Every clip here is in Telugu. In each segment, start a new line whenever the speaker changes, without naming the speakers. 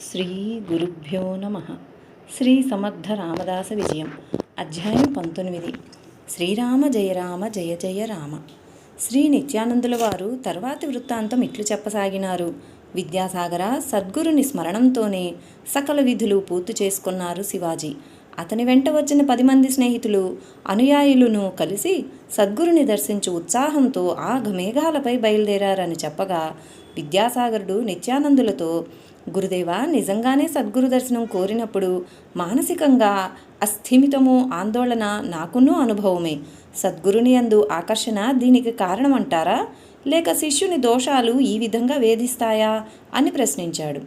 శ్రీ గురుభ్యో నమ. శ్రీ సమర్థ రామదాస విజయం. అధ్యాయం 19. శ్రీరామ జయ రామ జయ జయ రామ. శ్రీ నిత్యానందుల వారు తర్వాతి వృత్తాంతం ఇట్లు చెప్పసాగినారు. విద్యాసాగర సద్గురుని స్మరణంతోనే సకల విధులు పూర్తి చేసుకున్నారు శివాజీ. అతని వెంట వచ్చిన 10 మంది స్నేహితులు అనుయాయులను కలిసి సద్గురుని దర్శించు ఉత్సాహంతో ఆఘమేఘాలపై బయలుదేరారని చెప్పగా విద్యాసాగరుడు నిత్యానందులతో, గురుదేవా, నిజంగానే సద్గురు దర్శనం కోరినప్పుడు మానసికంగా అస్థిమితము ఆందోళన నాకున్నూ అనుభవమే. సద్గురుని యందు ఆకర్షణ దీనికి కారణమంటారా, లేక శిష్యుని దోషాలు ఈ విధంగా వేధిస్తాయా అని ప్రశ్నించాడు.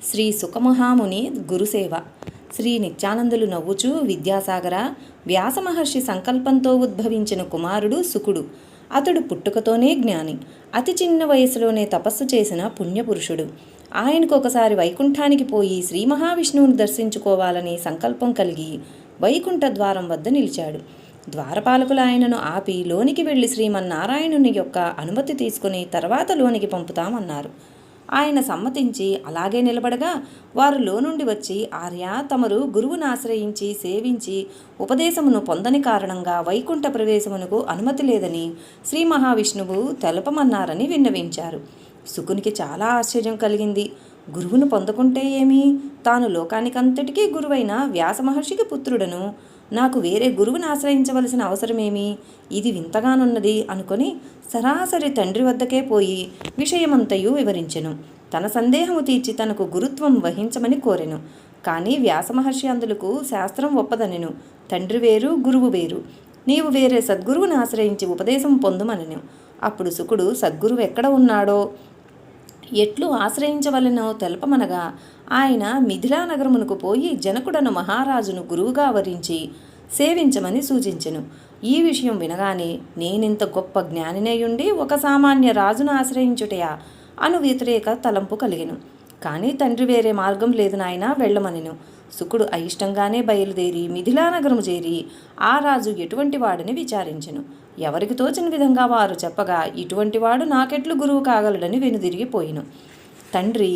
శ్రీ సుఖమహాముని గురుసేవ. శ్రీ నిత్యానందులు నవ్వుచూ, విద్యాసాగర, వ్యాసమహర్షి సంకల్పంతో ఉద్భవించిన కుమారుడు శుకుడు. అతడు పుట్టుకతోనే జ్ఞాని, అతి చిన్న వయసులోనే తపస్సు చేసిన పుణ్యపురుషుడు. ఆయనకు ఒకసారి వైకుంఠానికి పోయి శ్రీ మహావిష్ణువుని దర్శించుకోవాలని సంకల్పం కలిగి వైకుంఠ ద్వారం వద్ద నిలిచాడు. ద్వారపాలకులు ఆయనను ఆపి లోనికి వెళ్ళి శ్రీమన్నారాయణుని యొక్క అనుమతి తీసుకుని తర్వాత లోనికి పంపుతామన్నారు. ఆయన సమ్మతించి అలాగే నిలబడగా వారు లోనుండి వచ్చి, ఆర్య, తమరు గురువును ఆశ్రయించి సేవించి ఉపదేశమును పొందని కారణంగా వైకుంఠ ప్రవేశమునకు అనుమతి లేదని శ్రీ మహావిష్ణువు తెలపమన్నారని విన్నవించారు. శుకునికి చాలా ఆశ్చర్యం కలిగింది. గురువును పొందుకుంటే ఏమి, తాను లోకానికంతటికీ గురువైన వ్యాసమహర్షికి పుత్రుడను, నాకు వేరే గురువుని ఆశ్రయించవలసిన అవసరమేమి, ఇది వింతగానున్నది అనుకొని సరాసరి తండ్రి వద్దకే పోయి విషయమంతయు వివరించెను. తన సందేహము తీర్చి తనకు గురుత్వం వహించమని కోరెను. కానీ వ్యాసమహర్షి అందులకు శాస్త్రం ఒప్పదనెను. తండ్రి వేరు, గురువు వేరు, నీవు వేరే సద్గురువుని ఆశ్రయించి ఉపదేశం పొందుమనెను. అప్పుడు శుకుడు సద్గురువు ఎక్కడ ఉన్నాడో, ఎట్లు ఆశ్రయించవలనో తెలపమనగా ఆయన మిథిలా నగరమునకు పోయి జనకుడను మహారాజును గురువుగా వరించి సేవించమని సూచించెను. ఈ విషయం వినగానే, నేనింత గొప్ప జ్ఞానినయుండి ఒక సామాన్య రాజును ఆశ్రయించుటయా అను వ్యతిరేక తలంపు కలిగెను. కానీ తండ్రి వేరే మార్గం లేదు నాయనా, వెళ్ళమనెను. శుకుడు అయిష్టంగానే బయలుదేరి మిథిలా నగరము చేరి ఆ రాజు ఎటువంటి వాడిని విచారించెను. ఎవరికి తోచిన విధంగా వారు చెప్పగా, ఇటువంటి వాడు నాకెట్లు గురువు కాగలడని వెనుదిరిగిపోయిను. తండ్రి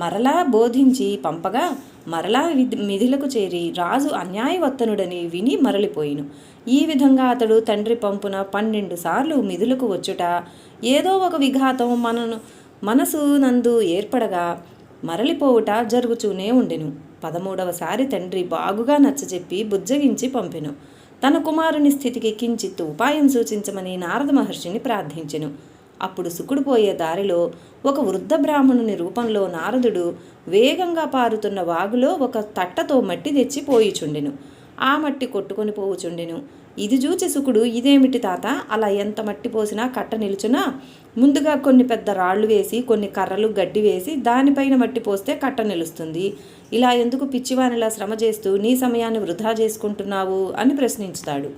మరలా బోధించి పంపగా మరలా మిథిలకు చేరి రాజు అన్యాయవత్తనుడని విని మరలిపోయిను. ఈ విధంగా అతడు తండ్రి పంపున 12 సార్లు మిథులకు వచ్చుట ఏదో ఒక విఘాతం మనసు నందు ఏర్పడగా మరలిపోవుట జరుగుతూనే ఉండెను. 13వసారి తండ్రి బాగుగా నచ్చజెప్పి బుజ్జగించి పంపెను. తన కుమారుని స్థితికి కించిత్ ఉపాయం సూచించమని నారద మహర్షిని ప్రార్థించెను. అప్పుడు శుకుడు పోయే దారిలో ఒక వృద్ధ బ్రాహ్మణుని రూపంలో నారదుడు వేగంగా పారుతున్న వాగులో ఒక తట్టతో మట్టి తెచ్చి పోయిచుండెను. ఆ మట్టి కొట్టుకొని పోవుచుండెను. ఇది చూచి శుకుడు, ఇదేమిటి తాత, అలా ఎంత మట్టి పోసినా కట్ట నిలుచునా? ముందుగా కొన్ని పెద్ద రాళ్లు వేసి కొన్ని కర్రలు గడ్డి వేసి దానిపైన మట్టి పోస్తే కట్ట నిలుస్తుంది. ఇలా ఎందుకు పిచ్చివానిలా శ్రమ చేస్తూ నీ సమయాన్ని వృధా చేసుకుంటున్నావు అని ప్రశ్నించుతాడు.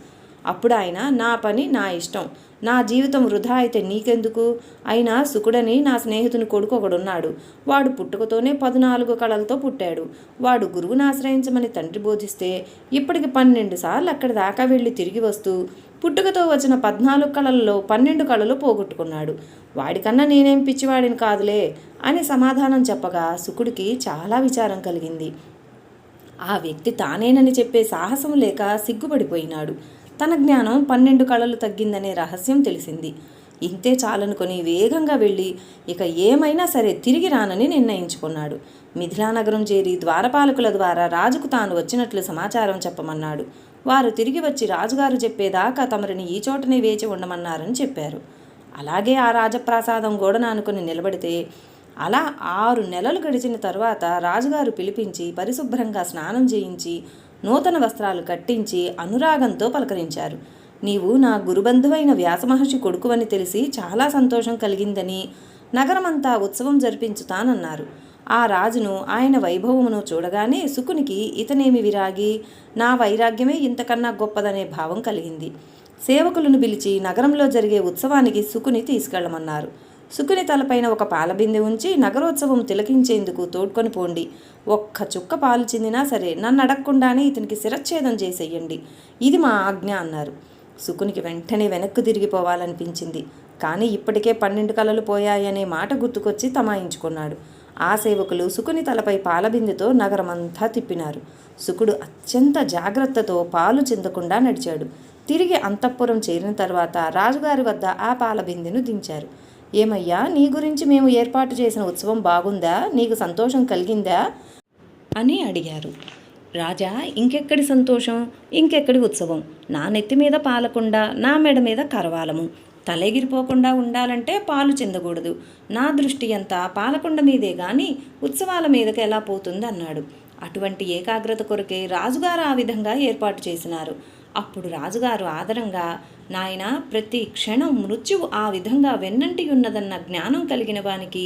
అప్పుడు ఆయన, నా పని నా ఇష్టం, నా జీవితం వృధా అయితే నీకెందుకు? అయినా శుకుడని నా స్నేహితుని కొడుకు ఒకడున్నాడు. వాడు పుట్టుకతోనే 14 కళలతో పుట్టాడు. వాడు గురువుని ఆశ్రయించమని తండ్రి బోధిస్తే ఇప్పటికి 12 సార్లు అక్కడి దాకా వెళ్ళి తిరిగి వస్తూ పుట్టుకతో వచ్చిన 14 కళలలో 12 కళలు పోగొట్టుకున్నాడు. వాడికన్నా నేనేం పిచ్చివాడిని కాదులే అని సమాధానం చెప్పగా శుకుడికి చాలా విచారం కలిగింది. ఆ వ్యక్తి తానేనని చెప్పే సాహసం లేక సిగ్గుపడిపోయినాడు. తన జ్ఞానం 12 కళలు తగ్గిందనే రహస్యం తెలిసింది. ఇంతే చాలనుకొని వేగంగా వెళ్ళి ఇక ఏమైనా సరే తిరిగి రానని నిర్ణయించుకున్నాడు. మిథిలా నగరం చేరి ద్వారపాలకుల ద్వారా రాజుకు తాను వచ్చినట్లు సమాచారం చెప్పమన్నాడు. వారు తిరిగి వచ్చి రాజుగారు చెప్పేదాకా తమరిని ఈ చోటనే వేచి ఉండమన్నారని చెప్పారు. అలాగే ఆ రాజప్రాసాదం గోడను ఆనుకుని నిలబడితే అలా 6 నెలలు గడిచిన తరువాత రాజుగారు పిలిపించి పరిశుభ్రంగా స్నానం చేయించి నూతన వస్త్రాలు కట్టించి అనురాగంతో పలకరించారు. నీవు నా గురుబంధువైన వ్యాసమహర్షి కొడుకువని తెలిసి చాలా సంతోషం కలిగిందని నగరమంతా ఉత్సవం జరిపించుతానన్నారు. ఆ రాజును ఆయన వైభవమును చూడగానే శుకునికి ఇతనేమి విరాగి, నా వైరాగ్యమే ఇంతకన్నా గొప్పదనే భావం కలిగింది. సేవకులను పిలిచి నగరంలో జరిగే ఉత్సవానికి శుకుని తీసుకెళ్లమన్నారు. శుకుని తలపైన ఒక పాలబిందె ఉంచి నగరోత్సవం తిలకించేందుకు తోడ్కొని పోండి. ఒక్క చుక్క పాలు చిందినా సరే నన్ను అడగకుండానే ఇతనికి శిరచ్ఛేదం చేసేయండి, ఇది మా ఆజ్ఞ అన్నారు. శుకునికి వెంటనే వెనక్కు తిరిగిపోవాలనిపించింది. కానీ ఇప్పటికే 12 కళలు పోయాయనే మాట గుర్తుకొచ్చి తమాయించుకున్నాడు. ఆ సేవకులు శుకుని తలపై పాలబిందెతో నగరమంతా తిప్పినారు. శుకుడు అత్యంత జాగ్రత్తతో పాలు చెందకుండా నడిచాడు. తిరిగి అంతఃపురం చేరిన తర్వాత రాజుగారి వద్ద ఆ పాలబిందెను దించారు. ఏమయ్యా, నీ గురించి మేము ఏర్పాటు చేసిన ఉత్సవం బాగుందా? నీకు సంతోషం కలిగిందా అని అడిగారు. రాజా, ఇంకెక్కడి సంతోషం, ఇంకెక్కడి ఉత్సవం? నా నెత్తి మీద పాలకుండా, నా మెడ మీద కరవాలము. తలెగిరిపోకుండా ఉండాలంటే పాలు చెందకూడదు. నా దృష్టి అంతా పాలకొండ మీదే గాని ఉత్సవాల మీదకి ఎలా పోతుంది అన్నాడు. అటువంటి ఏకాగ్రత కొరకే రాజుగారు ఆ విధంగా ఏర్పాటు చేసినారు. అప్పుడు రాజుగారు ఆదరంగా, నాయనా, ప్రతి క్షణం మృత్యువు ఆ విధంగా వెన్నంటి ఉన్నదన్న జ్ఞానం కలిగిన వానికి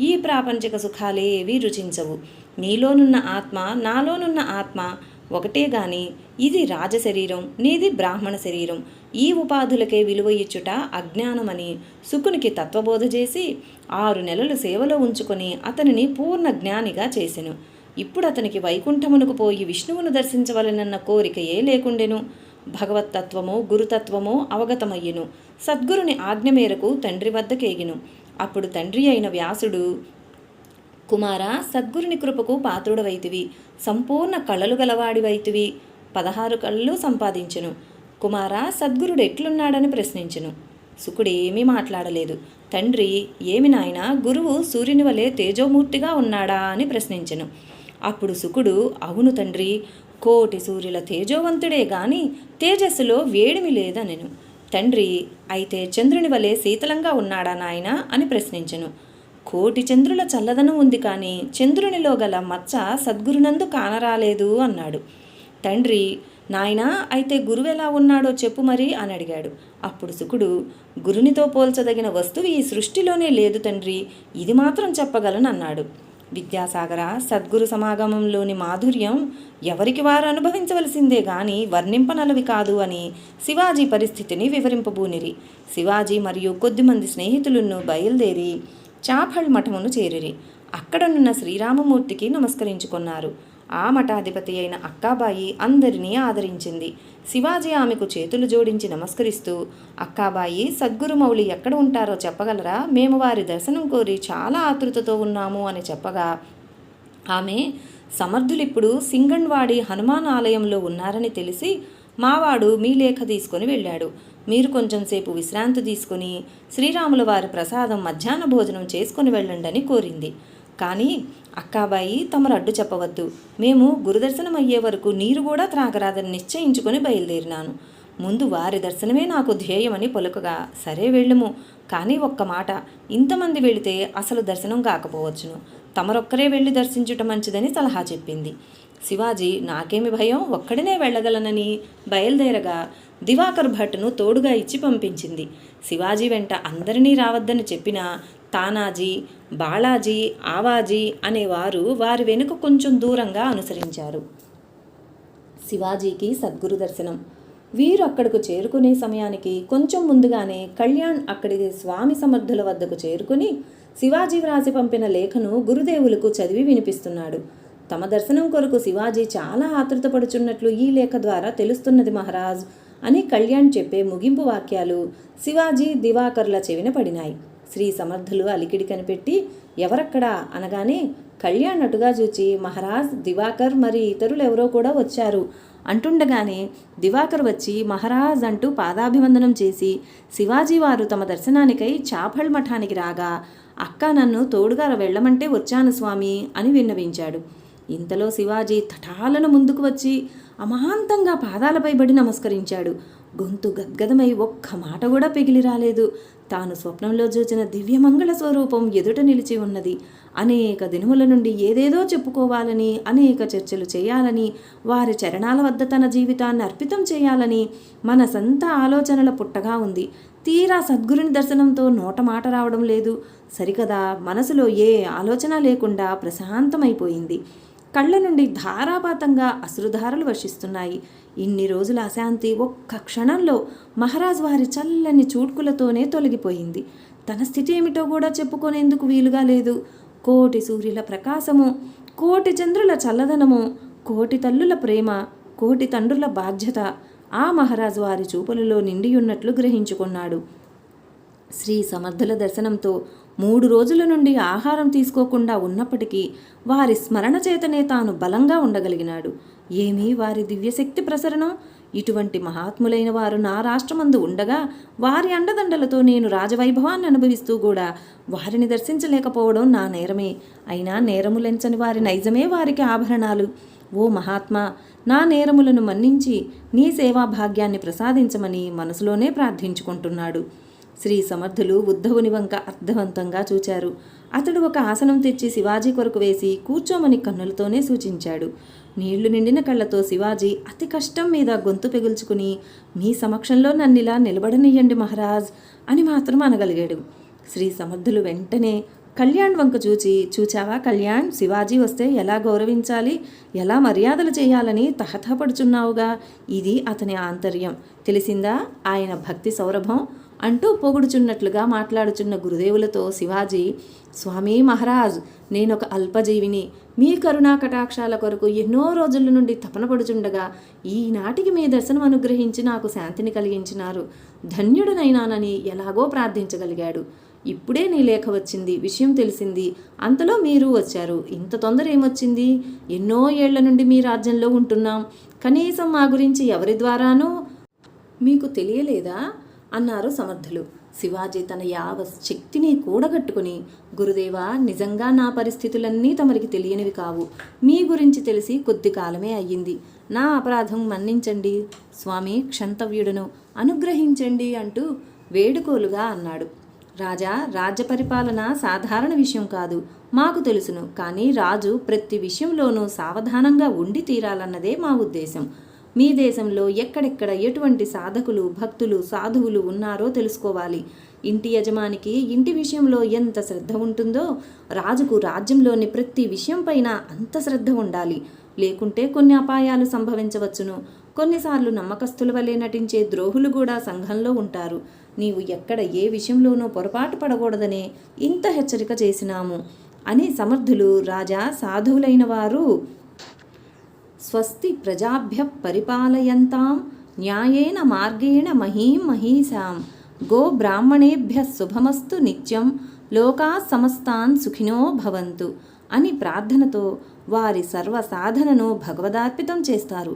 ఈ ప్రాపంచిక సుఖాలేవీ రుచించవు. నీలోనున్న ఆత్మ, నాలోనున్న ఆత్మ ఒకటే గాని ఇది రాజశరీరం, నీది బ్రాహ్మణ శరీరం. ఈ ఉపాధులకే విలువ ఇచ్చుట అజ్ఞానమని శుకునికి తత్వబోధ చేసి 6 నెలలు సేవలో ఉంచుకొని అతనిని పూర్ణ జ్ఞానిగా చేసెను. ఇప్పుడు అతనికి వైకుంఠమునకు పోయి విష్ణువును దర్శించవలనన్న కోరికయే లేకుండెను. భగవత్తత్వమో గురుతత్వమో అవగతమయ్యెను. సద్గురుని ఆజ్ఞ మేరకు తండ్రి వద్దకేగిను. అప్పుడు తండ్రి అయిన వ్యాసుడు, కుమారా, సద్గురుని కృపకు పాత్రుడవైతివి, సంపూర్ణ కళలు గలవాడివైతివి, 16 కళ్ళు సంపాదించెను. కుమారా, సద్గురుడు ఎట్లున్నాడని ప్రశ్నించెను. శుకుడేమీ మాట్లాడలేదు. తండ్రి, ఏమి నాయనా, గురువు సూర్యుని వలె తేజోమూర్తిగా ఉన్నాడా అని ప్రశ్నించెను. అప్పుడు శుకుడు, అవును తండ్రి, 1,000,000 సూర్యుల తేజోవంతుడే గాని తేజస్సులో వేడిమి లేదనెను. తండ్రి, అయితే చంద్రుని వలె శీతలంగా ఉన్నాడా నాయనా అని ప్రశ్నించెను. 1,000,000 చంద్రుల చల్లదనం ఉంది కానీ చంద్రునిలో గల మచ్చ సద్గురునందు కానరాలేదు అన్నాడు. తండ్రి, నాయనా, అయితే గురువెలా ఉన్నాడో చెప్పు మరి అని అడిగాడు. అప్పుడు శుకుడు, గురునితో పోల్చదగిన వస్తువు ఈ సృష్టిలోనే లేదు తండ్రి, ఇది మాత్రం చెప్పగలను అన్నాడు. విద్యాసాగర, సద్గురు సమాగమంలోని మాధుర్యం ఎవరికి వారు అనుభవించవలసిందే గాని వర్ణింపనలవి కాదు అని శివాజీ పరిస్థితిని వివరింపబూనిరి. శివాజీ మరియు కొద్దిమంది స్నేహితులను బయలుదేరి చాఫల్ మఠమును చేరిరి. అక్కడనున్న శ్రీరామమూర్తికి నమస్కరించుకున్నారు. ఆ మఠాధిపతి అయిన అక్కాబాయి అందరినీ ఆదరించింది. శివాజీ ఆమెకు చేతులు జోడించి నమస్కరిస్తూ, అక్కాబాయి, సద్గురు మౌళి ఎక్కడ ఉంటారో చెప్పగలరా? మేము వారి దర్శనం కోరి చాలా ఆతృతతో ఉన్నాము అని చెప్పగా, ఆమె, సమర్థులిప్పుడు సింగణ్వాడి హనుమాన్ ఆలయంలో ఉన్నారని తెలిసి మావాడు మీ లేఖ తీసుకొని వెళ్ళాడు. మీరు కొంచెం సేపు విశ్రాంతి తీసుకుని శ్రీరాముల వారి ప్రసాదం మధ్యాహ్న భోజనం చేసుకుని వెళ్ళండి కోరింది. కానీ అక్కాబాయి, తమరు అడ్డు చెప్పవద్దు. మేము గురుదర్శనం అయ్యే వరకు నీరు కూడా త్రాగరాదని నిశ్చయించుకొని బయలుదేరినాను. ముందు వారి దర్శనమే నాకు ధ్యేయమని పలుకగా, సరే వెళ్ళుము, కానీ ఒక్క మాట, ఇంతమంది వెళితే అసలు దర్శనం కాకపోవచ్చును. తమరొక్కరే వెళ్ళి దర్శించుట మంచిదని సలహా చెప్పింది. శివాజీ, నాకేమి భయం, ఒక్కడినే వెళ్ళగలనని బయలుదేరగా దివాకర్ భట్ను తోడుగా ఇచ్చి పంపించింది. శివాజీ వెంట అందరినీ రావద్దని చెప్పినా తానాజీ, బాలాజీ, ఆవాజీ అనేవారు వారి వెనుక కొంచెం దూరంగా అనుసరించారు. శివాజీకి సద్గురు దర్శనం. వీరు అక్కడకు చేరుకునే సమయానికి కొంచెం ముందుగానే కళ్యాణ్ అక్కడి స్వామి సమర్థుల వద్దకు చేరుకుని శివాజీ వ్రాసి పంపిన లేఖను గురుదేవులకు చదివి వినిపిస్తున్నాడు. తమ దర్శనం కొరకు శివాజీ చాలా ఆతృతపడుచున్నట్లు ఈ లేఖ ద్వారా తెలుస్తున్నది మహారాజ్ అని కళ్యాణ్ చెప్పే ముగింపు వాక్యాలు శివాజీ, దివాకర్ల చెవిన పడినాయి. శ్రీ సమర్థులు అలికిడి కనిపెట్టి, ఎవరక్కడా అనగానే కళ్యాణ్ అటుగా చూచి, మహారాజ్, దివాకర్ మరి ఇతరులెవరో కూడా వచ్చారు అంటుండగానే దివాకర్ వచ్చి మహారాజ్ అంటూ పాదాభివందనం చేసి, శివాజీ వారు తమ దర్శనానికై చాఫల్ మఠానికి రాగా అక్క నన్ను తోడుగా వెళ్ళమంటే వచ్చాను స్వామి అని విన్నవించాడు. ఇంతలో శివాజీ తటాలను ముందుకు వచ్చి అమాంతంగా పాదాలపై బడి నమస్కరించాడు. గొంతు గద్గదమై ఒక్క మాట కూడా పెగిలి రాలేదు. తాను స్వప్నంలో చూచిన దివ్యమంగళ స్వరూపం ఎదుట నిలిచి ఉన్నది. అనేక దినముల నుండి ఏదేదో చెప్పుకోవాలని, అనేక చర్చలు చేయాలని, వారి చరణాల వద్ద తన జీవితాన్ని అర్పితం చేయాలని మనసంతా ఆలోచనల పుట్టగా ఉంది. తీరా సద్గురుని దర్శనంతో నోట మాట రావడం లేదు. సరికదా, మనసులో ఏ ఆలోచన లేకుండా ప్రశాంతమైపోయింది. కళ్ళ నుండి ధారాపాతంగా అశ్రుధారలు వర్షిస్తున్నాయి. ఇన్ని రోజుల అశాంతి ఒక్క క్షణంలో మహారాజ్ వారి చల్లని చూడ్కులతోనే తొలగిపోయింది. తన స్థితి ఏమిటో కూడా చెప్పుకునేందుకు వీలుగా లేదు. 1,000,000 సూర్యుల ప్రకాశము, 1,000,000 చంద్రుల చల్లదనము, 1,000,000 తల్లుల ప్రేమ, 1,000,000 తండ్రుల బాధ్యత ఆ మహారాజు వారి చూపులలో నిండియున్నట్లు గ్రహించుకున్నాడు. శ్రీ సమర్థుల దర్శనంతో 3 రోజుల నుండి ఆహారం తీసుకోకుండా ఉన్నప్పటికీ వారి స్మరణ చేతనే తాను బలంగా ఉండగలిగినాడు. ఏమీ వారి దివ్యశక్తి ప్రసరణం! ఇటువంటి మహాత్ములైన వారు నా రాష్ట్రమందు ఉండగా వారి అండదండలతో నేను రాజవైభవాన్ని అనుభవిస్తూ కూడా వారిని దర్శించలేకపోవడం నా నేరమే. అయినా నేరములెంచని వారి నైజమే వారికి ఆభరణాలు. ఓ మహాత్మా, నా నేరములను మన్నించి నీ సేవా భాగ్యాన్ని ప్రసాదించమని మనసులోనే ప్రార్థించుకుంటున్నాడు. శ్రీ సమర్థులు ఉద్ధవుని వంక అర్థవంతంగా చూచారు. అతడు ఒక ఆసనం తెచ్చి శివాజీ కొరకు వేసి కూర్చోమని కన్నులతోనే సూచించాడు. నీళ్లు నిండిన కళ్ళతో శివాజీ అతి కష్టం మీద గొంతు పెగుల్చుకుని, మీ సమక్షంలో నన్నిలా నిలబడనియ్యండి మహారాజ్ అని మాత్రం అనగలిగాడు. శ్రీ సమర్థులు వెంటనే కళ్యాణ్ వంక చూచావా కళ్యాణ్, శివాజీ వస్తే ఎలా గౌరవించాలి, ఎలా మర్యాదలు చేయాలని తహతహపడుచున్నావుగా. ఇది అతని ఆంతర్యం. తెలిసిందా ఆయన భక్తి సౌరభం అంటూ పొగుడుచున్నట్లుగా మాట్లాడుచున్న గురుదేవులతో శివాజీ, స్వామి మహారాజ్, నేనొక అల్పజీవిని. మీ కరుణా కటాక్షాల కొరకు ఎన్నో రోజుల నుండి తపన పడుచుండగా ఈనాటికి మీ దర్శనం అనుగ్రహించి నాకు శాంతిని కలిగించినారు. ధన్యుడనైనానని ఎలాగో ప్రార్థించగలిగాడు. ఇప్పుడే నీ లేఖ వచ్చింది, విషయం తెలిసింది. అంతలో మీరు వచ్చారు. ఇంత తొందర ఏమొచ్చింది? ఎన్నో ఏళ్ల నుండి మీ రాజ్యంలో ఉంటున్నాం. కనీసం మా గురించి ఎవరి ద్వారానూ మీకు తెలియలేదా అన్నారు సమర్థులు. శివాజీ తన యావ శక్తిని కూడగట్టుకుని, గురుదేవా, నిజంగా నా పరిస్థితులన్నీ తమరికి తెలియనివి కావు. మీ గురించి తెలిసి కొద్ది కాలమే అయ్యింది. నా అపరాధం మన్నించండి స్వామి, క్షంతవ్యుడును, అనుగ్రహించండి అంటూ వేడుకోలుగా అన్నాడు. రాజా, రాజ్య పరిపాలన సాధారణ విషయం కాదు, మాకు తెలుసును. కానీ రాజు ప్రతి విషయంలోనూ సావధానంగా ఉండి తీరాలన్నదే మా ఉద్దేశం. మీ దేశంలో ఎక్కడెక్కడ ఎటువంటి సాధకులు, భక్తులు, సాధువులు ఉన్నారో తెలుసుకోవాలి. ఇంటి యజమానికి ఇంటి విషయంలో ఎంత శ్రద్ధ ఉంటుందో రాజుకు రాజ్యంలోని ప్రతి విషయం పైన అంత శ్రద్ధ ఉండాలి. లేకుంటే కొన్ని అపాయాలు సంభవించవచ్చును. కొన్నిసార్లు నమ్మకస్తుల వలె నటించే ద్రోహులు కూడా సంఘంలో ఉంటారు. నీవు ఎక్కడ ఏ విషయంలోనూ పొరపాటు పడకూడదనే ఇంత హెచ్చరిక చేసినాము అని సమర్థులు, రాజా, సాధువులైన వారు స్వస్తి ప్రజాభ్య పరిపాలయంతాం న్యాయేన మార్గేణ మహీం మహీషాం గో బ్రాహ్మణేభ్య శుభమస్తు నిత్యం లోకా సమస్తాన్ సుఖినో భవంతు అని ప్రార్థనతో వారి సర్వ సాధనను భగవదార్పితం చేస్తారు.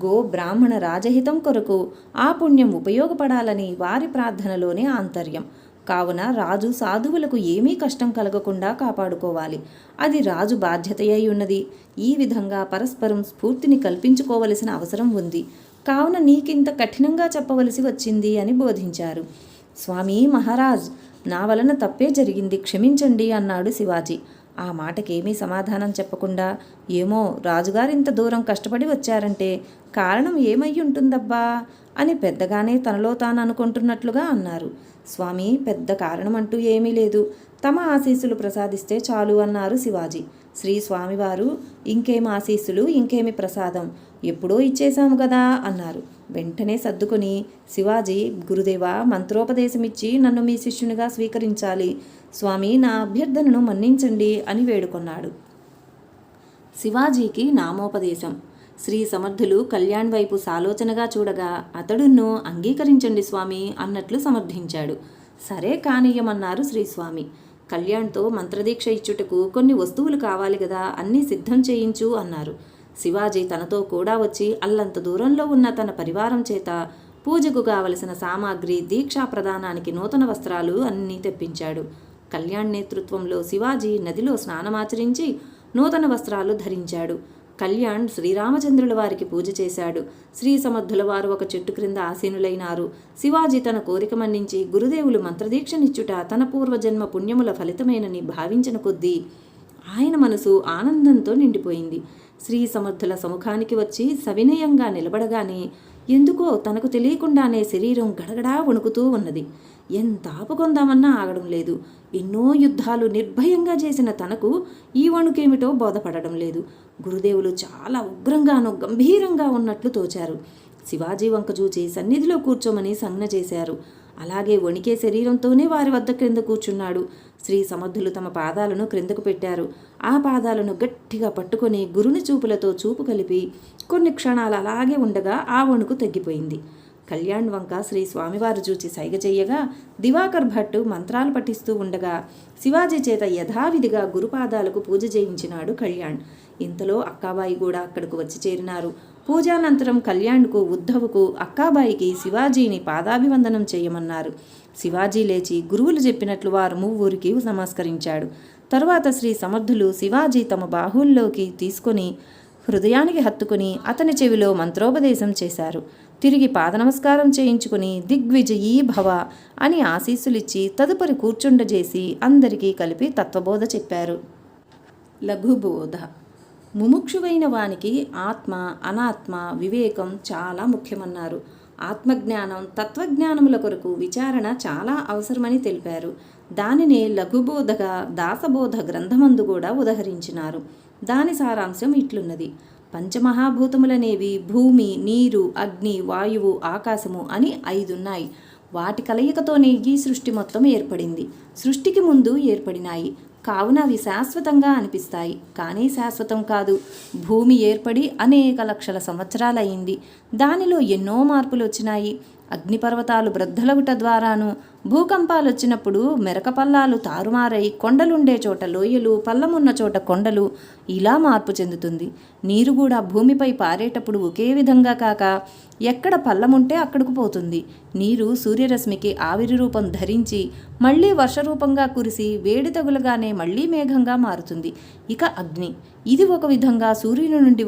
గో బ్రాహ్మణ రాజహితం కొరకు ఆ పుణ్యం ఉపయోగపడాలని వారి ప్రార్థనలోనే ఆంతర్యం. కావున రాజు సాధువులకు ఏమీ కష్టం కలగకుండా కాపాడుకోవాలి. అది రాజు బాధ్యతయ్యి ఉన్నది. ఈ విధంగా పరస్పరం స్ఫూర్తిని కల్పించుకోవలసిన అవసరం ఉంది. కావున నీకింత కఠినంగా చెప్పవలసి వచ్చింది అని బోధించారు. స్వామి మహారాజ్, నా వలన తప్పే జరిగింది, క్షమించండి అన్నాడు శివాజీ. ఆ మాటకేమీ సమాధానం చెప్పకుండా, ఏమో, రాజుగారింత దూరం కష్టపడి వచ్చారంటే కారణం ఏమై ఉంటుందబ్బా అని పెద్దగానే తనలో తాను అనుకుంటున్నట్లుగా అన్నారు. స్వామి, పెద్ద కారణం అంటూ ఏమీ లేదు, తమ ఆశీస్సులు ప్రసాదిస్తే చాలు అన్నారు శివాజీ. శ్రీ స్వామివారు, ఇంకేమి ఆశీస్సులు, ఇంకేమి ప్రసాదం, ఎప్పుడో ఇచ్చేశాము కదా అన్నారు. వెంటనే సర్దుకొని శివాజీ, గురుదేవా, మంత్రోపదేశమిచ్చి నన్ను మీ శిష్యునిగా స్వీకరించాలి. స్వామి, నా అభ్యర్థనను మన్నించండి అని వేడుకొన్నాడు. శివాజీకి నామోపదేశం. శ్రీ సమర్థులు కళ్యాణ్ వైపు సాలోచనగా చూడగా అతడును అంగీకరించండి స్వామి అన్నట్లు సమర్థించాడు. సరే కానీయమన్నారు శ్రీస్వామి. కళ్యాణ్తో మంత్రదీక్ష ఇచ్చుటకు కొన్ని వస్తువులు కావాలి కదా, అన్నీ సిద్ధం చేయించు అన్నారు. శివాజీ తనతో కూడా వచ్చి అల్లంత దూరంలో ఉన్న తన పరివారం చేత పూజకు కావలసిన సామాగ్రి, దీక్షా ప్రదానానికి నూతన వస్త్రాలు అన్నీ తెప్పించాడు. కళ్యాణ్ నేతృత్వంలో శివాజీ నదిలో స్నానమాచరించి నూతన వస్త్రాలు ధరించాడు. కళ్యాణ్ శ్రీరామచంద్రుల వారికి పూజ చేశాడు. శ్రీ సమర్థుల వారు ఒక చెట్టు క్రింద ఆసీనులైనారు. శివాజీ తన కోరిక మన్నించి గురుదేవులు మంత్రదీక్షనిచ్చుట తన పూర్వజన్మ పుణ్యముల ఫలితమేనని భావించిన కొద్దీ ఆయన మనసు ఆనందంతో నిండిపోయింది. శ్రీ సమర్థుల సముఖానికి వచ్చి సవినయంగా నిలబడగానే ఎందుకో తనకు తెలియకుండానే శరీరం గడగడా వణుకుతూ ఉన్నది. ఎంత ఆపుకొందామన్నా ఆగడం లేదు. ఎన్నో యుద్ధాలు నిర్భయంగా చేసిన తనకు ఈ వణుకేమిటో బోధపడడం లేదు. గురుదేవులు చాలా ఉగ్రంగానూ గంభీరంగా ఉన్నట్లు తోచారు. శివాజీ వంక చూచి సన్నిధిలో కూర్చోమని సంజ్ఞ చేశారు. అలాగే వణికే శరీరంతోనే వారి వద్ద క్రింద కూర్చున్నాడు. శ్రీ సమర్థులు తమ పాదాలను క్రిందకు పెట్టారు. ఆ పాదాలను గట్టిగా పట్టుకొని గురుని చూపులతో చూపు కలిపి కొన్ని క్షణాలు అలాగే ఉండగా ఆ వణుకు తగ్గిపోయింది. కళ్యాణ్ వంక శ్రీ స్వామివారు చూచి సైగ చెయ్యగా దివాకర్ భట్ మంత్రాలు పఠిస్తూ ఉండగా శివాజీ చేత యథావిధిగా గురుపాదాలకు పూజ చేయించినాడు కళ్యాణ్. ఇంతలో అక్కాబాయి కూడా అక్కడకు వచ్చి చేరినారు. పూజానంతరం కళ్యాణ్కు, ఉద్ధవ్కు, అక్కాబాయికి శివాజీని పాదాభివందనం చేయమన్నారు. శివాజీ లేచి గురువులు చెప్పినట్లు వారు మువ్వూరికి నమస్కరించాడు. తరువాత శ్రీ సమర్థులు శివాజీ తమ బాహుల్లోకి తీసుకొని హృదయానికి హత్తుకుని అతని చెవిలో మంత్రోపదేశం చేశారు. తిరిగి పాదనమస్కారం చేయించుకుని దిగ్విజయీ భవ అని ఆశీస్సులిచ్చి తదుపరి కూర్చుండజేసి అందరికీ కలిపి తత్వబోధ చెప్పారు. లఘుబోధ. ముముక్షువైన వానికి ఆత్మ, అనాత్మ, వివేకం చాలా ముఖ్యమన్నారు. ఆత్మజ్ఞానం, తత్వజ్ఞానముల కొరకు విచారణ చాలా అవసరమని తెలిపారు. దానినే లఘుబోధగా దాసబోధ గ్రంథమందు కూడా ఉదహరించినారు. దాని సారాంశం ఇట్లున్నది: పంచమహాభూతములనేవి భూమి, నీరు, అగ్ని, వాయువు, ఆకాశము అని 5 ఉన్నాయి. వాటి కలయికతోనే ఈ సృష్టి మొత్తం ఏర్పడింది. సృష్టికి ముందు ఏర్పడినాయి కావున అవి శాశ్వతంగా అనిపిస్తాయి, కానీ శాశ్వతం కాదు. భూమి ఏర్పడి అనేక లక్షల సంవత్సరాలయ్యింది. దానిలో ఎన్నో మార్పులు వచ్చినాయి. అగ్నిపర్వతాలు బ్రద్దలగుట ద్వారాను, భూకంపాలు వచ్చినప్పుడు మెరకపల్లాలు తారుమారై కొండలుండే చోట లోయలు, పల్లమున్న చోట కొండలు, ఇలా మార్పు చెందుతుంది. నీరు కూడా భూమిపై పారేటప్పుడు ఒకే విధంగా కాక ఎక్కడ పల్లముంటే అక్కడకు పోతుంది. నీరు సూర్యరశ్మికి ఆవిరి రూపం ధరించి మళ్ళీ వర్షరూపంగా కురిసి వేడి తగులగానే మళ్ళీ మేఘంగా మారుతుంది. ఇక అగ్ని, ఇది ఒక విధంగా సూర్యుని నుండి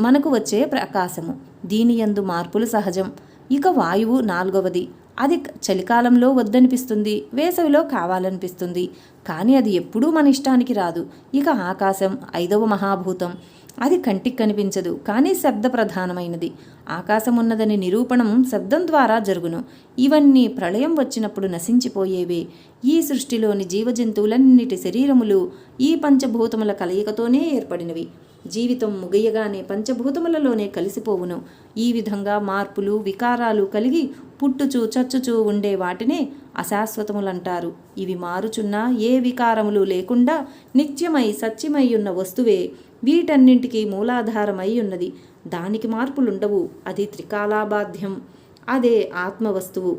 మనకు వచ్చే ప్రకాశము. దీని యందు మార్పులు సహజం. ఇక వాయువు 4వది. అది చలికాలంలో వద్దనిపిస్తుంది, వేసవిలో కావాలనిపిస్తుంది, కానీ అది ఎప్పుడూ మన ఇష్టానికి రాదు. ఇక ఆకాశం 5వ మహాభూతం. అది కంటికి కనిపించదు, కానీ శబ్ద ప్రధానమైనది. ఆకాశం ఉన్నదని నిరూపణం శబ్దం ద్వారా జరుగును. ఇవన్నీ ప్రళయం వచ్చినప్పుడు నశించిపోయేవే. ఈ సృష్టిలోని జీవజంతువులన్నిటి శరీరములు ఈ పంచభూతముల కలయికతోనే ఏర్పడినవి. జీవితం ముగియగానే పంచభూతములలోనే కలిసిపోవును. ఈ విధంగా మార్పులు, వికారాలు కలిగి పుట్టుచూ చచ్చుచూ ఉండే వాటినే అశాశ్వతములంటారు. ఇవి మారుచున్నా ఏ వికారములు లేకుండా నిత్యమై సత్యమై ఉన్న వస్తువే వీటన్నింటికీ మూలాధారమై ఉన్నది. దానికి మార్పులుండవు. అది త్రికాలాబాధ్యం. అదే ఆత్మవస్తువు.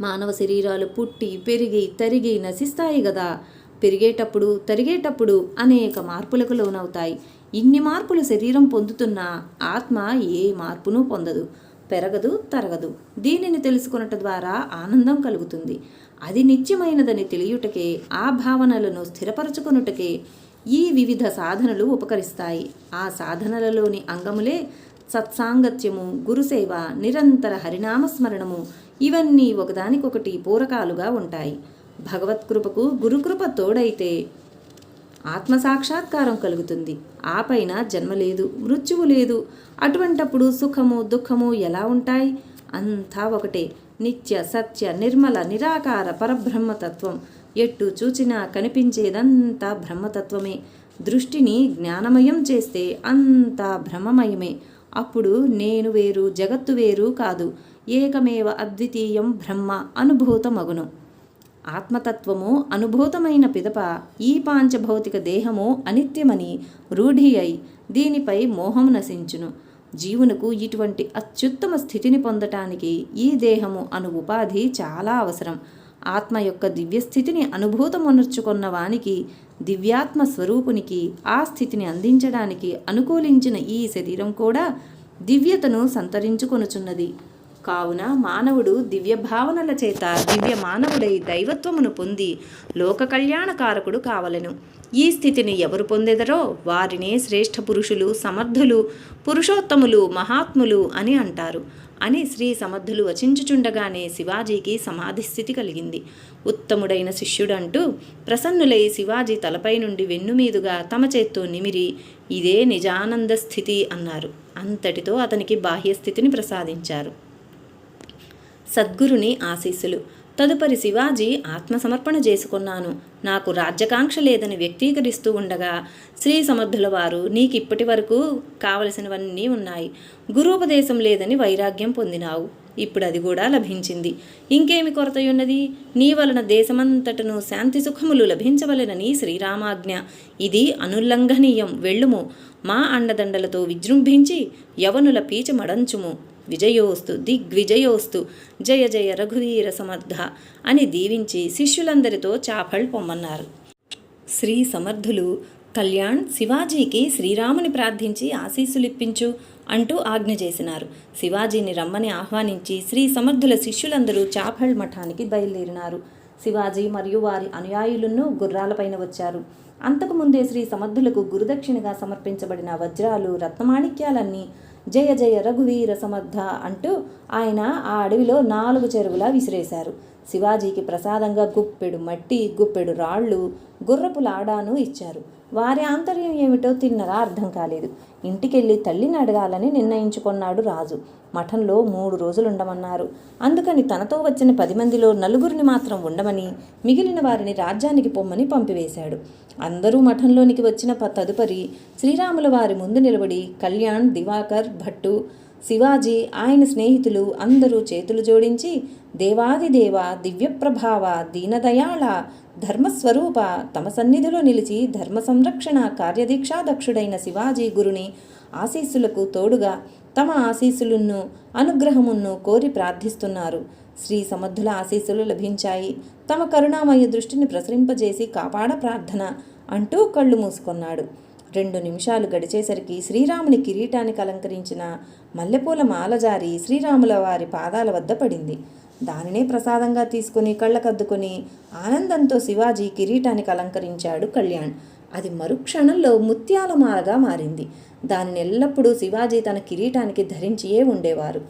మానవ శరీరాలు పుట్టి పెరిగి తరిగి నశిస్తాయి గదా. పెరిగేటప్పుడు తరిగేటప్పుడు అనేక మార్పులకు లోనవుతాయి. ఇన్ని మార్పులు శరీరం పొందుతున్నా ఆత్మ ఏ మార్పును పొందదు, పెరగదు, తరగదు. దీనిని తెలుసుకొనుట ద్వారా ఆనందం కలుగుతుంది. అది నిత్యమైనదని తెలియుటకే, ఆ భావనలను స్థిరపరచుకొనుటకే ఈ వివిధ సాధనలు ఉపకరిస్తాయి. ఆ సాధనలలోని అంగములే సత్సాంగత్యము, గురుసేవ, నిరంతర హరినామస్మరణము. ఇవన్నీ ఒకదానికొకటి పూరకాలుగా ఉంటాయి. భగవత్కృపకు గురుకృప తోడైతే ఆత్మసాక్షాత్కారం కలుగుతుంది. ఆ పైన జన్మ లేదు, మృత్యువు లేదు. అటువంటప్పుడు సుఖము, దుఃఖము ఎలా ఉంటాయి? అంతా ఒకటే. నిత్య సత్య నిర్మల నిరాకార పరబ్రహ్మతత్వం. ఎట్టు చూచినా కనిపించేదంతా బ్రహ్మతత్వమే. దృష్టిని జ్ఞానమయం చేస్తే అంతా బ్రహ్మమయమే. అప్పుడు నేను వేరు, జగత్తు వేరు కాదు. ఏకమేవ అద్వితీయం బ్రహ్మ అనుభూతమగును. ఆత్మతత్వము అనుభూతమైన పిదప ఈ పాంచభౌతిక దేహము అనిత్యమని రూఢి అయి దీనిపై మోహం నశించును. జీవునకు ఇటువంటి అత్యుత్తమ స్థితిని పొందటానికి ఈ దేహము అను ఉపాధి చాలా అవసరం. ఆత్మ యొక్క దివ్యస్థితిని అనుభూతమునర్చుకున్న వానికి, దివ్యాత్మ స్వరూపునికి ఆ స్థితిని అందించడానికి అనుకూలించిన ఈ శరీరం కూడా దివ్యతను సంతరించుకొనుచున్నది. కావున మానవుడు దివ్య భావనల చేత దివ్య మానవుడై దైవత్వమును పొంది లోక కళ్యాణకారకుడు కావలెను. ఈ స్థితిని ఎవరు పొందెదరో వారినే శ్రేష్ఠ పురుషులు, సమర్థులు, పురుషోత్తములు, మహాత్ములు అని అంటారు అని శ్రీ సమర్థులు వచించుచుండగానే శివాజీకి సమాధిస్థితి కలిగింది. ఉత్తముడైన శిష్యుడంటూ ప్రసన్నులై శివాజీ తలపై నుండి వెన్నుమీదుగా తమ చేత్తో నిమిరి ఇదే నిజానంద స్థితి అన్నారు. అంతటితో అతనికి బాహ్యస్థితిని ప్రసాదించారు. సద్గురుని ఆశీస్సులు. తదుపరి శివాజీ ఆత్మసమర్పణ చేసుకున్నాను, నాకు రాజ్యకాంక్ష లేదని వ్యక్తీకరిస్తూ ఉండగా శ్రీ సమర్థుల వారు, నీకిప్పటి వరకు కావలసినవన్నీ ఉన్నాయి, గురూపదేశం లేదని వైరాగ్యం పొందినావు, ఇప్పుడు అది కూడా లభించింది, ఇంకేమి కొరతయున్నది? నీ వలన దేశమంతటను శాంతి సుఖములు లభించవలెనని శ్రీరామాజ్ఞ. ఇది అనుల్లంఘనీయం. వెళ్ళుము, మా అండదండలతో విజృంభించి యవనుల పీచ మడంచుము. విజయోస్తు దిగ్విజయోస్తు జయ జయ రఘువీర సమర్థ అని దీవించి శిష్యులందరితో చాఫల్ పొమ్మన్నారు. శ్రీ సమర్థులు కళ్యాణ్ శివాజీకి శ్రీరాముని ప్రార్థించి ఆశీస్సులిప్పించు అంటూ ఆజ్ఞ చేసినారు. శివాజీని రమ్మని ఆహ్వానించి శ్రీ సమర్థుల శిష్యులందరూ చాఫల్ మఠానికి బయలుదేరినారు. శివాజీ మరియు వారి అనుయాయులను గుర్రాలపైన వచ్చారు. అంతకుముందే శ్రీ సమర్థులకు గురుదక్షిణగా సమర్పించబడిన వజ్రాలు రత్నమాణిక్యాలన్నీ జయ జయ రఘువీర సమర్థ అంటూ ఆయన ఆ అడవిలో 4 చెరువులా విసిరేశారు. శివాజీకి ప్రసాదంగా గుప్పెడు మట్టి, గుప్పెడు రాళ్ళు, గుర్రపు లాడాను ఇచ్చారు. వారి ఆంతర్యం ఏమిటో తిన్నగా అర్థం కాలేదు. ఇంటికెళ్ళి తల్లిని అడగాలని నిర్ణయించుకున్నాడు రాజు. మఠంలో 3 రోజులుండమన్నారు. అందుకని తనతో వచ్చిన 10 మందిలో 4 మాత్రం ఉండమని, మిగిలిన వారిని రాజ్యానికి పొమ్మని పంపివేశాడు. అందరూ మఠంలోనికి వచ్చిన తదుపరి శ్రీరాముల వారి ముందు నిలబడి కళ్యాణ్, దివాకర్, భట్టు, శివాజీ, ఆయన స్నేహితులు అందరూ చేతులు జోడించి దేవాదిదేవ, దివ్యప్రభావ, దీనదయాళ, ధర్మస్వరూప తమ సన్నిధిలో నిలిచి ధర్మ సంరక్షణ కార్యదీక్షాదక్షుడైన శివాజీ గురుని ఆశీస్సులకు తోడుగా తమ ఆశీస్సులను అనుగ్రహమును కోరి ప్రార్థిస్తున్నారు. శ్రీ సమర్థుల ఆశీస్సులు లభించాయి. తమ కరుణామయ దృష్టిని ప్రసరింపజేసి కాపాడ ప్రార్థన అంటూ కళ్ళు మూసుకొన్నాడు. 2 నిమిషాలు గడిచేసరికి శ్రీరాముని కిరీటానికి అలంకరించిన మల్లెపూల మాల జారి శ్రీరాముల వారి పాదాల వద్ద పడింది. దానినే ప్రసాదంగా తీసుకుని కళ్ళకద్దుకొని ఆనందంతో శివాజీ కిరీటానికి అలంకరించాడు కళ్యాణ్. అది మరుక్షణంలో ముత్యాల మాలగా మారింది. దానిని ఎల్లప్పుడూ శివాజీ తన కిరీటానికి ధరించియే ఉండేవారు.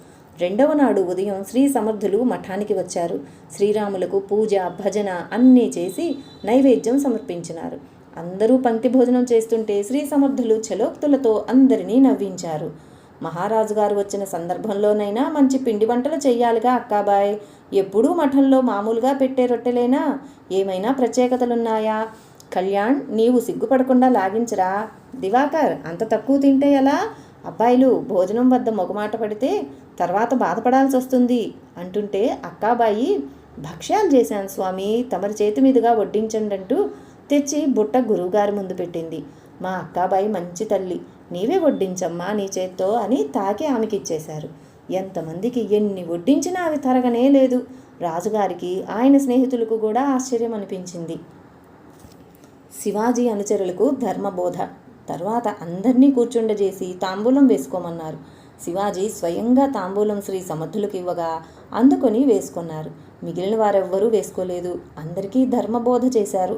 2వ నాడు ఉదయం శ్రీ సమర్థులు మఠానికి వచ్చారు. శ్రీరాములకు పూజ, భజన అన్నీ చేసి నైవేద్యం సమర్పించినారు. అందరూ పంక్తి భోజనం చేస్తుంటే శ్రీ సమర్థులు చలోక్తులతో అందరినీ నవ్వించారు. మహారాజు గారు వచ్చిన సందర్భంలోనైనా మంచి పిండి వంటలు చెయ్యాలిగా అక్కాబాయ్. ఎప్పుడూ మఠంలో మామూలుగా పెట్టే రొట్టెలేనా? ఏమైనా ప్రత్యేకతలున్నాయా? కళ్యాణ్, నీవు సిగ్గుపడకుండా లాగించరా. దివాకర్, అంత తక్కువ తింటే ఎలా? అబ్బాయిలు భోజనం వద్ద మొగమాట పడితే తర్వాత బాధపడాల్సి వస్తుంది అంటుంటే అక్కాబాయి, భక్ష్యాలు చేశాను స్వామి, తమరి చేతి మీదుగా వడ్డించండి అంటూ తెచ్చి బుట్ట గురువుగారి ముందు పెట్టింది. మా అక్కాబాయి మంచి తల్లి, నీవే వడ్డించమ్మా నీ చేత్తో అని తాకి ఆమెకిచ్చేశారు. ఎంతమందికి ఎన్ని వడ్డించినా అవి తరగనే లేదు. రాజుగారికి, ఆయన స్నేహితులకు కూడా ఆశ్చర్యం అనిపించింది. శివాజీ అనుచరులకు ధర్మబోధ. తర్వాత అందరినీ కూర్చుండజేసి తాంబూలం వేసుకోమన్నారు. శివాజీ స్వయంగా తాంబూలం శ్రీ సమర్థులకు ఇవ్వగా అందుకొని వేసుకున్నారు. మిగిలిన వారెవ్వరూ వేసుకోలేదు. అందరికీ ధర్మబోధ చేశారు.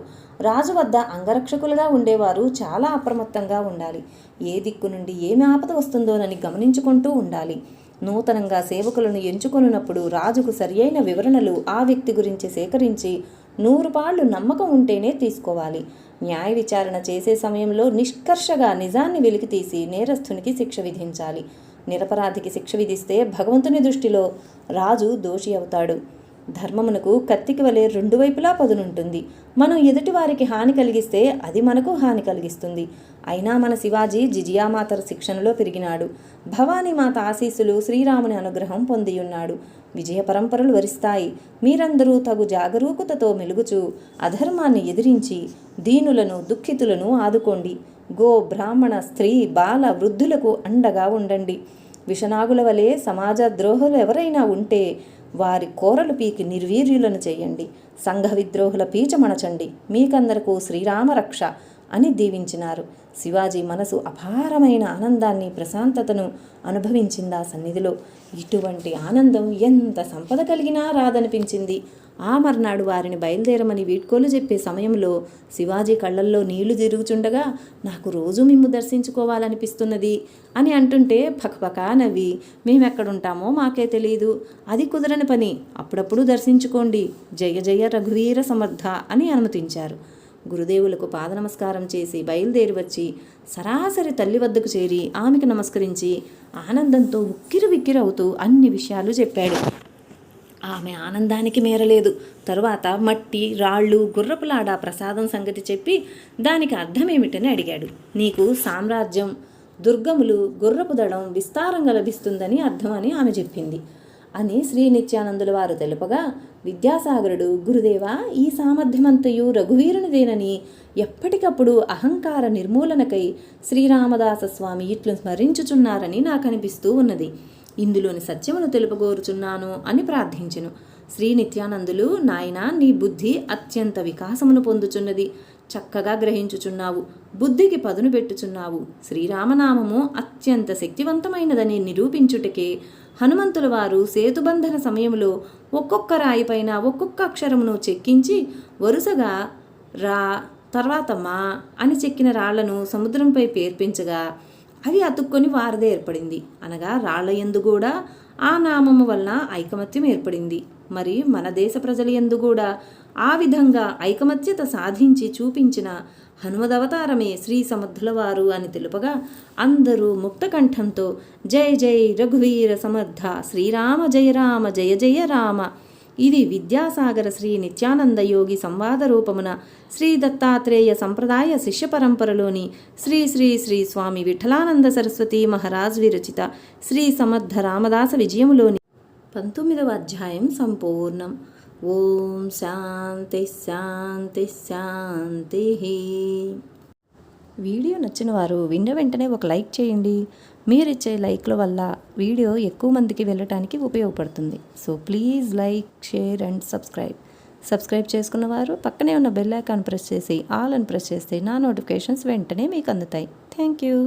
రాజు వద్ద అంగరక్షకులుగా ఉండేవారు చాలా అప్రమత్తంగా ఉండాలి. ఏ దిక్కు నుండి ఏమి ఆపద వస్తుందోనని గమనించుకుంటూ ఉండాలి. నూతనంగా సేవకులను ఎంచుకొనున్నప్పుడు రాజుకు సరియైన వివరణలు ఆ వ్యక్తి గురించి సేకరించి 100 పాళ్ళు నమ్మకం ఉంటేనే తీసుకోవాలి. న్యాయ విచారణ చేసే సమయంలో నిష్కర్షగా నిజాన్ని వెలికితీసి నేరస్తునికి శిక్ష విధించాలి. నిరపరాధికి శిక్ష విధిస్తే భగవంతుని దృష్టిలో రాజు దోషి అవుతాడు. ధర్మమునకు కత్తికి వలె 2 వైపులా పదునుంటుంది. మనం ఎదుటివారికి హాని కలిగిస్తే అది మనకు హాని కలిగిస్తుంది. అయినా మన శివాజీ జిజియామాత శిక్షణలో పెరిగినాడు. భవానీమాత ఆశీస్సులు, శ్రీరాముని అనుగ్రహం పొందియున్నాడు. విజయ పరంపరలు వరిస్తాయి. మీరందరూ తగు జాగరూకతతో మెలుగుచూ అధర్మాన్ని ఎదిరించి దీనులను, దుఃఖితులను ఆదుకోండి. గో, బ్రాహ్మణ, స్త్రీ, బాల, వృద్ధులకు అండగా ఉండండి. విషనాగుల వలె సమాజ ద్రోహులు ఎవరైనా ఉంటే వారి కోరలు పీకి నిర్వీర్యులను చేయండి. సంఘ విద్రోహుల పీచమణచండి. మీకందరకు శ్రీరామ రక్ష అని దీవించినారు. శివాజీ మనసు అపారమైన ఆనందాన్ని, ప్రశాంతతను అనుభవించిందా సన్నిధిలో. ఇటువంటి ఆనందం ఎంత సంపద కలిగినా రాదనిపించింది. ఆ మర్నాడు వారిని బయలుదేరమని వీడ్కోలు చెప్పే సమయంలో శివాజీ కళ్ళల్లో నీళ్లు తిరుగుచుండగా, నాకు రోజు మిమ్ము దర్శించుకోవాలనిపిస్తున్నది అని అంటుంటే పకపక నవ్వి, మేమెక్కడుంటామో మాకే తెలియదు, అది కుదరని పని, అప్పుడప్పుడు దర్శించుకోండి, జయ జయ రఘువీర సమర్థ అని అనుమతించారు. గురుదేవులకు పాదనమస్కారం చేసి బయలుదేరి వచ్చి సరాసరి తల్లి వద్దకు చేరి ఆమెకు నమస్కరించి ఆనందంతో ఉక్కిరిబిక్కిరవుతూ అన్ని విషయాలు చెప్పాడు. ఆమె ఆనందానికి మేరలేదు. తరువాత మట్టి, రాళ్ళు, గుర్రపులాడ ప్రసాదం సంగతి చెప్పి దానికి అర్థమేమిటని అడిగాడు. నీకు సామ్రాజ్యం, దుర్గములు, గుర్రపు దళం విస్తారంగా లభిస్తుందని అర్థమని ఆమె చెప్పింది అని శ్రీ నిత్యానందుల వారు తెలుపగా, విద్యాసాగరుడు, గురుదేవా, ఈ సామర్థ్యమంతయు రఘువీరునిదేనని ఎప్పటికప్పుడు అహంకార నిర్మూలనకై శ్రీరామదాస స్వామి ఇట్లు స్మరించుచున్నారని నాకు అనిపిస్తూ ఉన్నది. ఇందులోని సత్యమును తెలుపగోరుచున్నాను అని ప్రార్థించెను. శ్రీ నిత్యానందులు, నాయనా, నీ బుద్ధి అత్యంత వికాసమును పొందుచున్నది. చక్కగా గ్రహించుచున్నావు, బుద్ధికి పదును పెట్టుచున్నావు. శ్రీరామనామము అత్యంత శక్తివంతమైనదని నిరూపించుటకే హనుమంతుల వారు సేతుబంధన సమయంలో ఒక్కొక్క రాయిపైన ఒక్కొక్క అక్షరమును చెక్కించి వరుసగా రా, తర్వాత మా అని చెక్కిన రాళ్లను సముద్రంపై పేర్పించగా అవి అతుక్కొని వారధి ఏర్పడింది. అనగా రాళ్ల యందు కూడా ఆ నామము వలన ఐకమత్యం ఏర్పడింది. మరి మన దేశ ప్రజల యందు కూడా ఆ విధంగా ఐకమత్యత సాధించి చూపించిన హనుమదవతారమే శ్రీ సమర్థుల వారు అని తెలుపగా అందరూ ముక్తకంఠంతో జై జై రఘువీర సమర్థ శ్రీరామ జయ రామ జయ జయ రామ. ఇది విద్యాసాగర శ్రీ నిత్యానంద యోగి సంవాద రూపమున శ్రీ దత్తాత్రేయ సంప్రదాయ శిష్య పరంపరలోని శ్రీ శ్రీ శ్రీ స్వామి విఠలానంద సరస్వతి మహారాజ్ విరచిత శ్రీ సమర్థ రామదాస విజయములోని 19వ అధ్యాయం సంపూర్ణం. ఓం శాంతి శాంతి శాంతి. వీడియో నచ్చిన వారు వెంటనే ఒక లైక్ చేయండి. మీరిచ్చే లైక్ల వల్ల వీడియో ఎక్కువ మందికి వెళ్ళటానికి ఉపయోగపడుతుంది. So please like, share and subscribe చేసుకున్న వారు పక్కనే ఉన్న బెల్ ఐకాన్ ప్రెస్ చేసి ఆల్ అని ప్రెస్ చేస్తే నా నోటిఫికేషన్స్ వెంటనే మీకు అందుతాయి. Thank you.